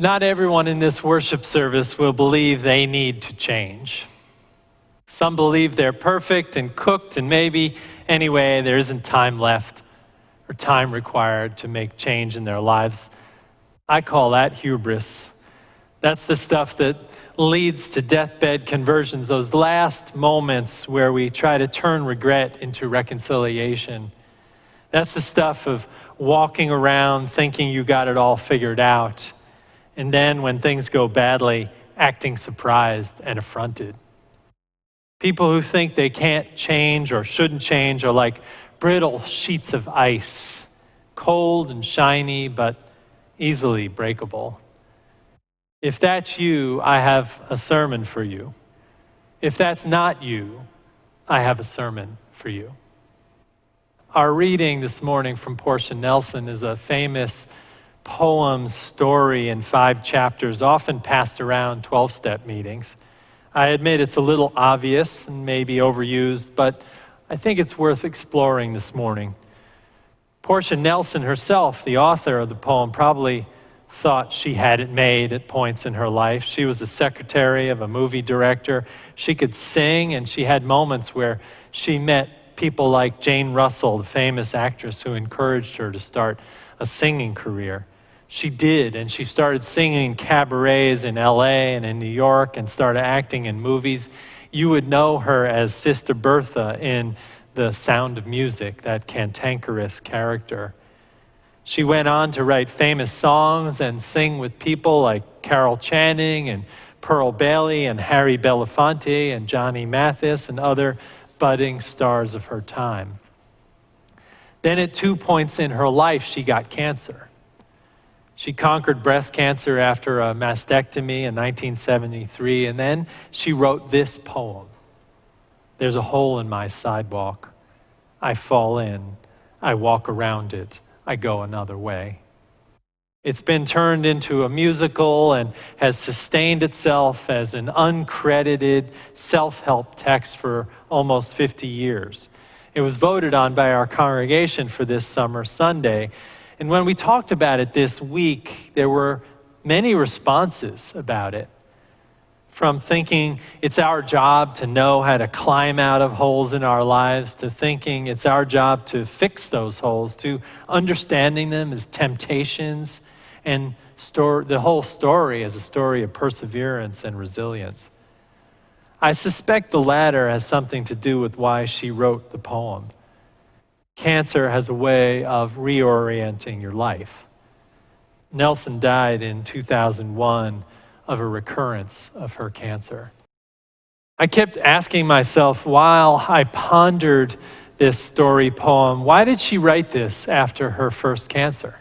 Not everyone in this worship service will believe they need to change. Some believe they're perfect and cooked, and maybe, anyway, there isn't time left or time required to make change in their lives. I call that hubris. That's the stuff that leads to deathbed conversions, those last moments where we try to turn regret into reconciliation. That's the stuff of walking around thinking you got it all figured out, and then when things go badly, acting surprised and affronted. People who think they can't change or shouldn't change are like brittle sheets of ice, cold and shiny, but easily breakable. If that's you, I have a sermon for you. If that's not you, I have a sermon for you. Our reading this morning from Portia Nelson is a famous poem story in 5 chapters, often passed around 12-step meetings. I admit it's a little obvious and maybe overused, but I think it's worth exploring this morning. Portia Nelson herself, the author of the poem, probably thought she had it made at points in her life. She was the secretary of a movie director. She could sing, and she had moments where she met people like Jane Russell, the famous actress who encouraged her to start a singing career. She did, and she started singing in cabarets in LA and in New York and started acting in movies. You would know her as Sister Bertha in The Sound of Music, that cantankerous character. She went on to write famous songs and sing with people like Carol Channing and Pearl Bailey and Harry Belafonte and Johnny Mathis and other budding stars of her time. Then at 2 points in her life, she got cancer. She conquered breast cancer after a mastectomy in 1973, and then she wrote this poem. There's a hole in my sidewalk. I fall in. I walk around it. I go another way. It's been turned into a musical and has sustained itself as an uncredited self-help text for almost 50 years. It was voted on by our congregation for this summer Sunday. And when we talked about it this week, there were many responses about it. From thinking it's our job to know how to climb out of holes in our lives, to thinking it's our job to fix those holes, to understanding them as temptations, and the whole story as a story of perseverance and resilience. I suspect the latter has something to do with why she wrote the poem. Cancer has a way of reorienting your life. Nelson died in 2001 of a recurrence of her cancer. I kept asking myself while I pondered this story poem, why did she write this after her first cancer?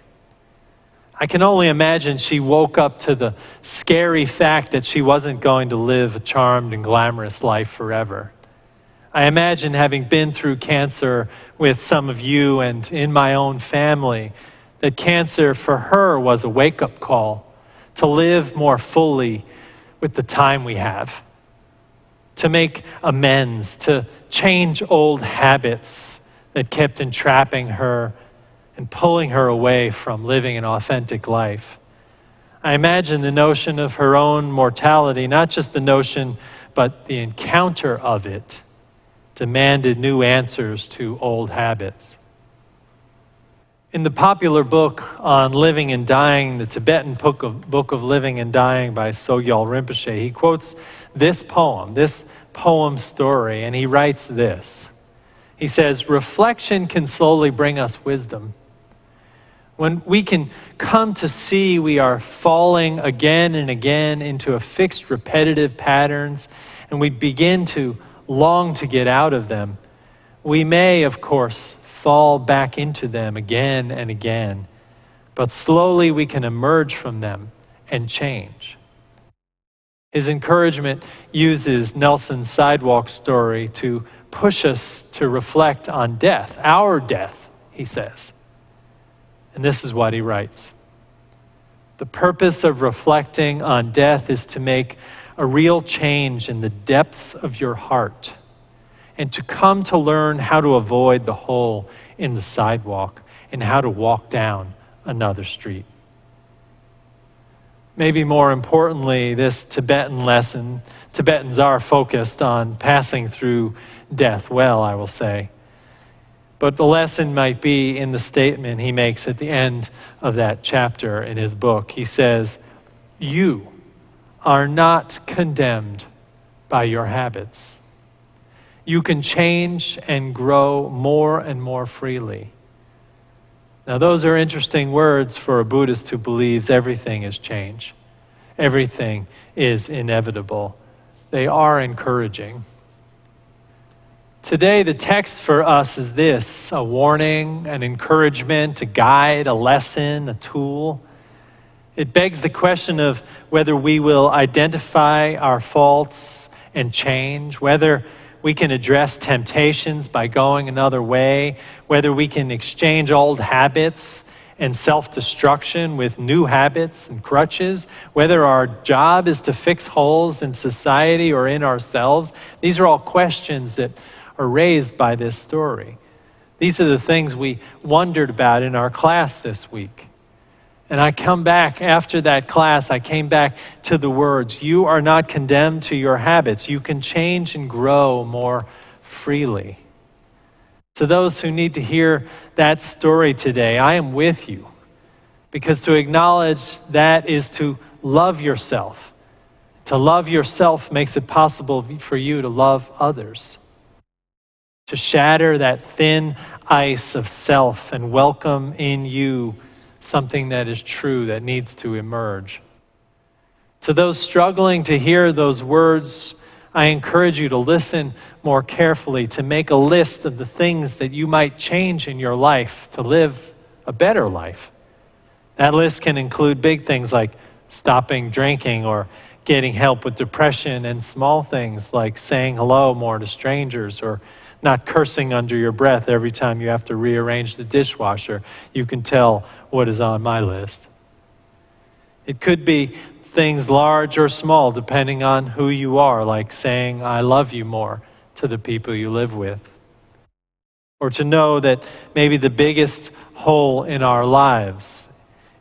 I can only imagine she woke up to the scary fact that she wasn't going to live a charmed and glamorous life forever. I imagine having been through cancer with some of you and in my own family, that cancer for her was a wake-up call to live more fully with the time we have, to make amends, to change old habits that kept entrapping her and pulling her away from living an authentic life. I imagine the notion of her own mortality, not just the notion, but the encounter of it, demanded new answers to old habits. In the popular book on living and dying, the Tibetan book of Living and Dying by Sogyal Rinpoche, he quotes this poem story, and he writes this. He says, reflection can slowly bring us wisdom. When we can come to see we are falling again and again into a fixed repetitive patterns, and we begin to long to get out of them, we may, of course, fall back into them again and again, but slowly we can emerge from them and change. His encouragement uses Nelson's Sidewalk story to push us to reflect on death, our death, he says. And this is what he writes. The purpose of reflecting on death is to make a real change in the depths of your heart and to come to learn how to avoid the hole in the sidewalk and how to walk down another street. Maybe more importantly, this Tibetan lesson, Tibetans are focused on passing through death well, I will say. But the lesson might be in the statement he makes at the end of that chapter in his book. He says, "You are not condemned by your habits. You can change and grow more and more freely." Now, those are interesting words for a Buddhist who believes everything is change. Everything is inevitable. They are encouraging. Today, the text for us is this: a warning, an encouragement, a guide, a lesson, a tool. It begs the question of whether we will identify our faults and change, whether we can address temptations by going another way, whether we can exchange old habits and self-destruction with new habits and crutches, whether our job is to fix holes in society or in ourselves. These are all questions that are raised by this story. These are the things we wondered about in our class this week. And I come back after that class, I came back to the words, "You are not condemned to your habits. You can change and grow more freely." To those who need to hear that story today, I am with you, because to acknowledge that is to love yourself. To love yourself makes it possible for you to love others. To shatter that thin ice of self and welcome in you something that is true, that needs to emerge. To those struggling to hear those words, I encourage you to listen more carefully, to make a list of the things that you might change in your life to live a better life. That list can include big things like stopping drinking or getting help with depression, and small things like saying hello more to strangers or not cursing under your breath every time you have to rearrange the dishwasher. You can tell what is on my list. It could be things large or small, depending on who you are, like saying, "I love you" more to the people you live with. Or to know that maybe the biggest hole in our lives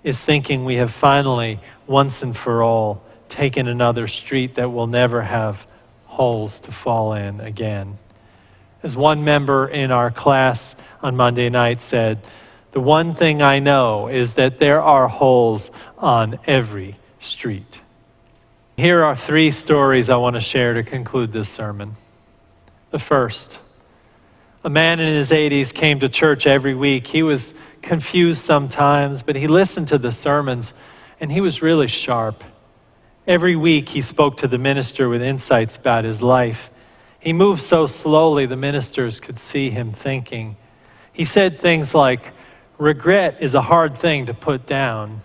is thinking we have finally, once and for all, taken another street that will never have holes to fall in again. As one member in our class on Monday night said, "The one thing I know is that there are holes on every street." Here are 3 stories I want to share to conclude this sermon. The first, a man in his 80s came to church every week. He was confused sometimes, but he listened to the sermons, and he was really sharp. Every week he spoke to the minister with insights about his life. He moved so slowly the ministers could see him thinking. He said things like, "Regret is a hard thing to put down."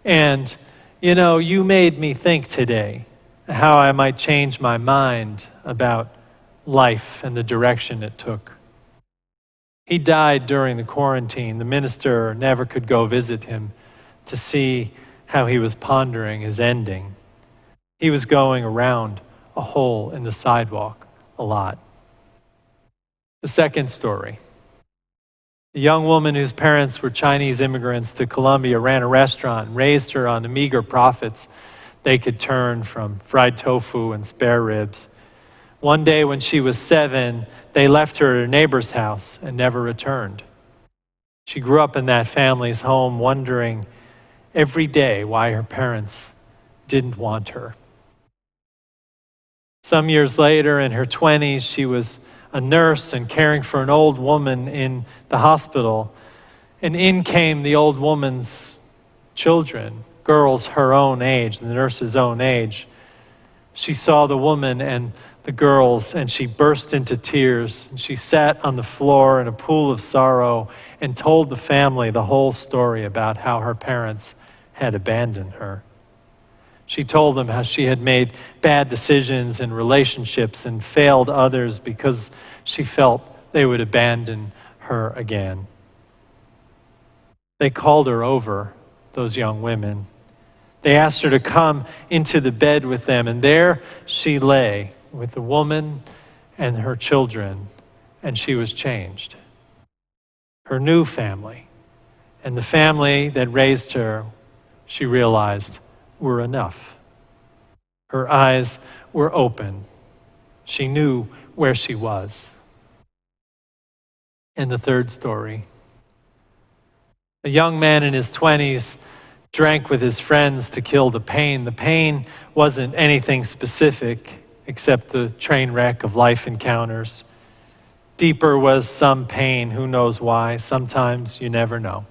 And, "You made me think today how I might change my mind about life and the direction it took." He died during the quarantine. The minister never could go visit him to see how he was pondering his ending. He was going around a hole in the sidewalk a lot. The second story. A young woman whose parents were Chinese immigrants to Colombia ran a restaurant and raised her on the meager profits they could turn from fried tofu and spare ribs. One day when she was 7, they left her at her neighbor's house and never returned. She grew up in that family's home, wondering every day why her parents didn't want her. Some years later, in her 20s, she was a nurse and caring for an old woman in the hospital. And in came the old woman's children, girls her own age, the nurse's own age. She saw the woman and the girls, and she burst into tears. And she sat on the floor in a pool of sorrow and told the family the whole story about how her parents had abandoned her. She told them how she had made bad decisions in relationships and failed others because she felt they would abandon her again. They called her over, those young women. They asked her to come into the bed with them, and there she lay with the woman and her children, and she was changed. Her new family and the family that raised her, she realized, were enough. Her eyes were open. She knew where she was. And the third story. A young man in his 20s drank with his friends to kill the pain. The pain wasn't anything specific except the train wreck of life encounters. Deeper was some pain, who knows why, sometimes you never know.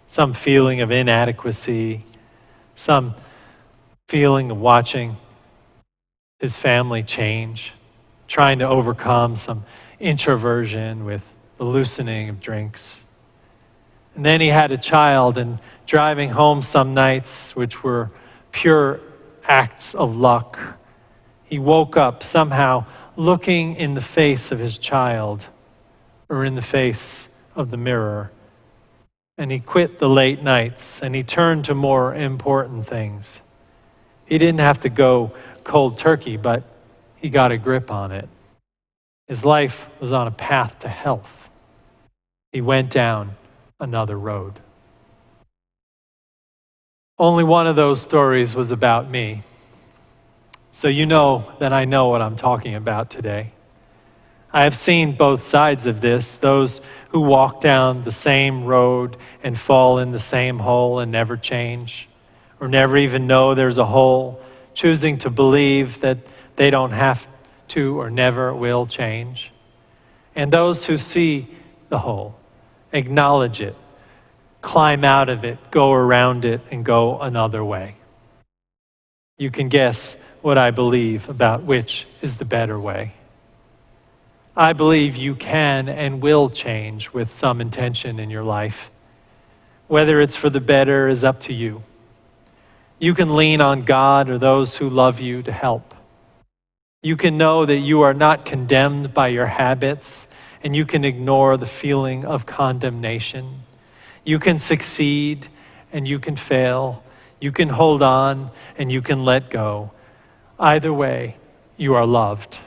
Some feeling of inadequacy, some feeling of watching his family change, trying to overcome some introversion with the loosening of drinks. And then he had a child, and driving home some nights, which were pure acts of luck, he woke up somehow looking in the face of his child or in the face of the mirror. And he quit the late nights and he turned to more important things. He didn't have to go cold turkey, but he got a grip on it. His life was on a path to health. He went down another road. Only one of those stories was about me. So you know that I know what I'm talking about today. I have seen both sides of this, those who walk down the same road and fall in the same hole and never change, or never even know there's a hole, choosing to believe that they don't have to or never will change. And those who see the hole, acknowledge it, climb out of it, go around it, and go another way. You can guess what I believe about which is the better way. I believe you can and will change with some intention in your life. Whether it's for the better is up to you. You can lean on God or those who love you to help. You can know that you are not condemned by your habits, and you can ignore the feeling of condemnation. You can succeed and you can fail. You can hold on and you can let go. Either way, you are loved.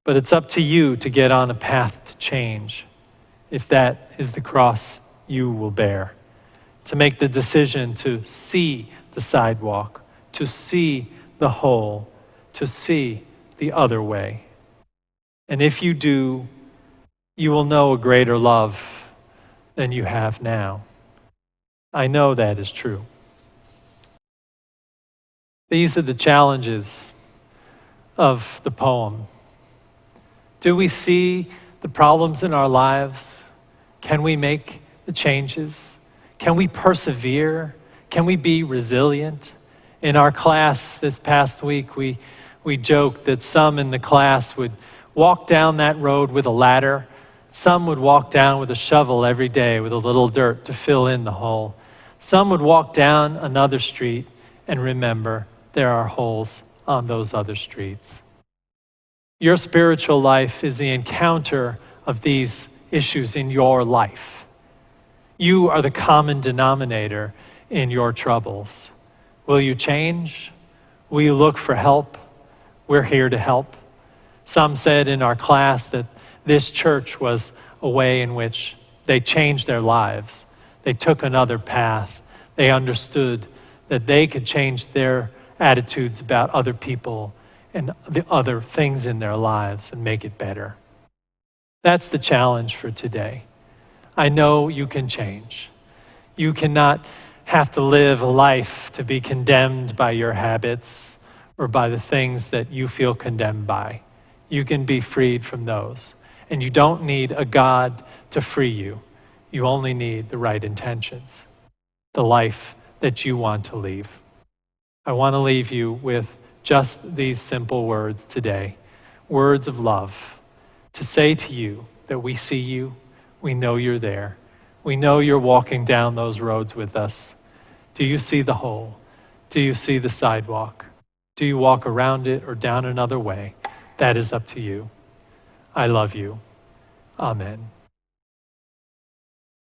But it's up to you to get on a path to change, if that is the cross you will bear. To make the decision to see the sidewalk, to see the hole, to see the other way. And if you do, you will know a greater love than you have now. I know that is true. These are the challenges of the poem. Do we see the problems in our lives? Can we make the changes? Can we persevere? Can we be resilient? In our class this past week, we joked that some in the class would walk down that road with a ladder. Some would walk down with a shovel every day with a little dirt to fill in the hole. Some would walk down another street and remember there are holes on those other streets. Your spiritual life is the encounter of these issues in your life. You are the common denominator in your troubles. Will you change? Will you look for help? We're here to help. Some said in our class that this church was a way in which they changed their lives. They took another path. They understood that they could change their attitudes about other people and the other things in their lives and make it better. That's the challenge for today. I know you can change. You cannot have to live a life to be condemned by your habits or by the things that you feel condemned by. You can be freed from those. And you don't need a God to free you. You only need the right intentions, the life that you want to leave. I want to leave you with just these simple words today, words of love, to say to you that we see you, we know you're there, we know you're walking down those roads with us. Do you see the hole? Do you see the sidewalk? Do you walk around it or down another way? That is up to you. I love you. Amen.